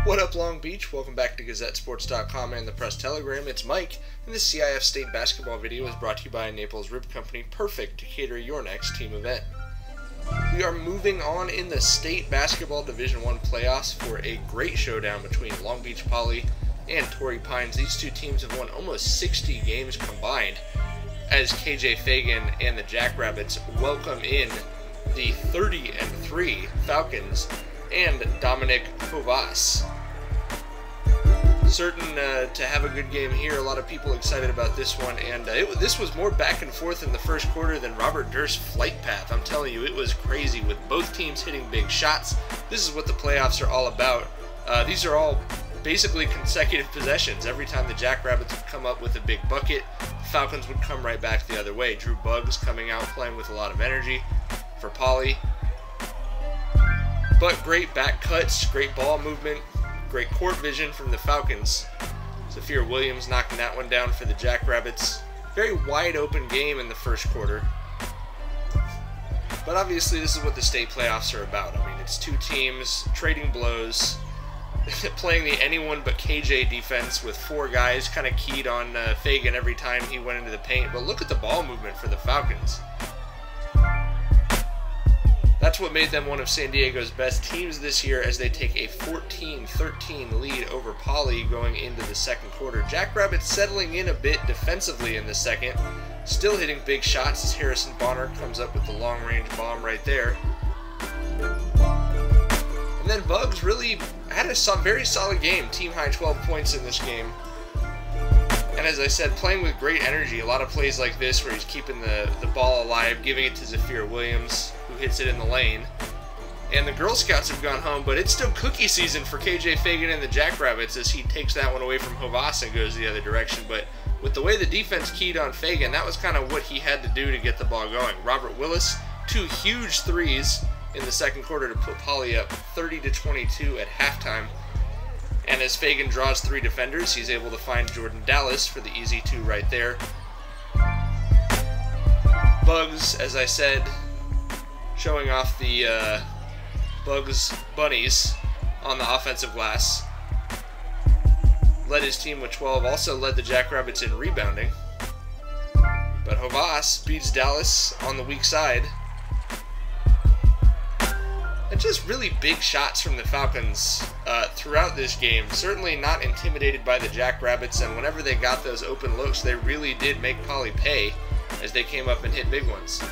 What up, Long Beach? Welcome back to GazetteSports.com and the Press Telegram. It's Mike, and this CIF State basketball video is brought to you by Naples Rib Company, perfect to cater your next team event. We are moving on in the State Basketball Division I playoffs for a great showdown between Long Beach Poly and Torrey Pines. These two teams have won almost 60 games combined as KJ Fagan and the Jackrabbits welcome in the 30-3 Falcons and Dominic Hovas. Certain to have a good game here. A lot of people excited about this one, and this was more back and forth in the first quarter than Robert Durst's flight path. I'm telling you, it was crazy with both teams hitting big shots. This is what the playoffs are all about. These are all basically consecutive possessions. Every time the Jackrabbits would come up with a big bucket, the Falcons would come right back the other way. Drew Buggs coming out playing with a lot of energy for Poly. But great back cuts, great ball movement, great court vision from the Falcons. Zafir Williams knocking that one down for the Jackrabbits. Very wide open game in the first quarter. But obviously this is what the state playoffs are about. I mean, it's two teams trading blows, playing the anyone but KJ defense with four guys kind of keyed on Fagan every time he went into the paint. But look at the ball movement for the Falcons. That's what made them one of San Diego's best teams this year as they take a 14-13 lead over Poly going into the second quarter. Jackrabbits settling in a bit defensively in the second, still hitting big shots as Harrison Bonner comes up with the long-range bomb right there. And then Buggs really had a very solid game, team-high 12 points in this game. And as I said, playing with great energy, a lot of plays like this where he's keeping the ball alive, giving it to Zafir Williams, who hits it in the lane. And the Girl Scouts have gone home, but it's still cookie season for KJ Fagan and the Jackrabbits as he takes that one away from Hovas and goes the other direction. But with the way the defense keyed on Fagan, that was kind of what he had to do to get the ball going. Robert Willis, two huge threes in the second quarter to put Poly up 30-22 at halftime. And as Fagan draws three defenders, he's able to find Jordan Dallas for the easy two right there. Buggs, as I said, showing off the Buggs bunnies on the offensive glass. Led his team with 12, also led the Jackrabbits in rebounding. But Hovas beats Dallas on the weak side. And just really big shots from the Falcons throughout this game. Certainly not intimidated by the Jackrabbits, and whenever they got those open looks, they really did make Poly pay as they came up and hit big ones.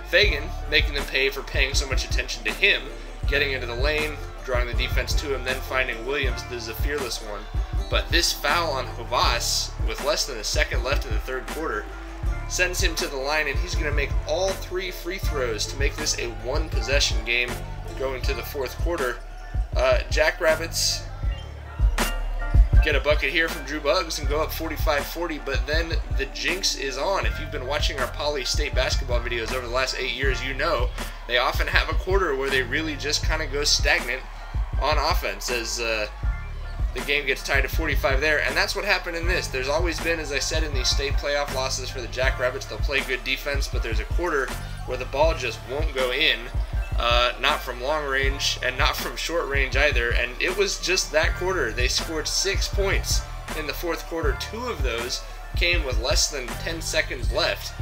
Fagan making them pay for paying so much attention to him, getting into the lane, drawing the defense to him, then finding Williams, the Zafirless one. But this foul on Hovas, with less than a second left in the third quarter, sends him to the line, and he's going to make all three free throws to make this a one-possession game going to the fourth quarter. Jackrabbits get a bucket here from Drew Buggs and go up 45-40, but then the jinx is on. If you've been watching our Poly State basketball videos over the last 8 years, you know they often have a quarter where they really just kind of go stagnant on offense as the game gets tied to 45 there, and that's what happened in this. There's always been, as I said, in these state playoff losses for the Jackrabbits, they'll play good defense, but there's a quarter where the ball just won't go in. Not from long range and not from short range either, and it was just that quarter. They scored 6 points in the fourth quarter. 2 of those came with less than 10 seconds left.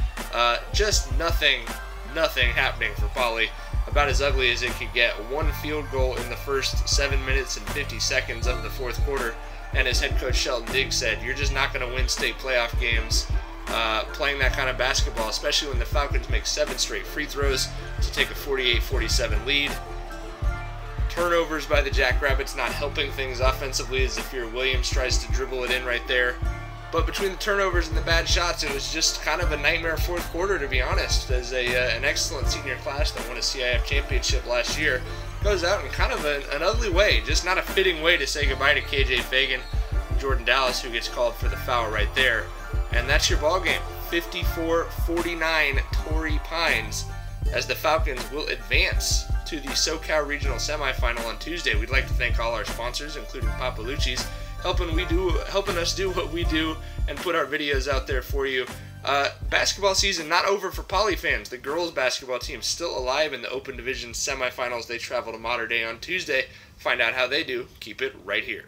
Just nothing happening for Poly. About as ugly as it could get. 1 field goal in the first 7 minutes and 50 seconds of the fourth quarter, and as head coach Shelton Diggs said, you're just not going to win state playoff games playing that kind of basketball, especially when the Falcons make 7 straight free throws to take a 48-47 lead. Turnovers by the Jackrabbits not helping things offensively as Zafir Williams tries to dribble it in right there. But between the turnovers and the bad shots, it was just kind of a nightmare fourth quarter, to be honest, as an excellent senior class that won a CIF championship last year goes out in kind of an ugly way, just not a fitting way to say goodbye to KJ Fagan, Jordan Dallas, who gets called for the foul right there. And that's your ball game, 54-49 Torrey Pines, as the Falcons will advance to the SoCal Regional Semifinal on Tuesday. We'd like to thank all our sponsors, including Papalucci's, helping us do what we do and put our videos out there for you. Basketball season not over for Poly fans. The girls basketball team still alive in the Open Division semifinals. They travel to Mater Dei on Tuesday. Find out how they do. Keep it right here.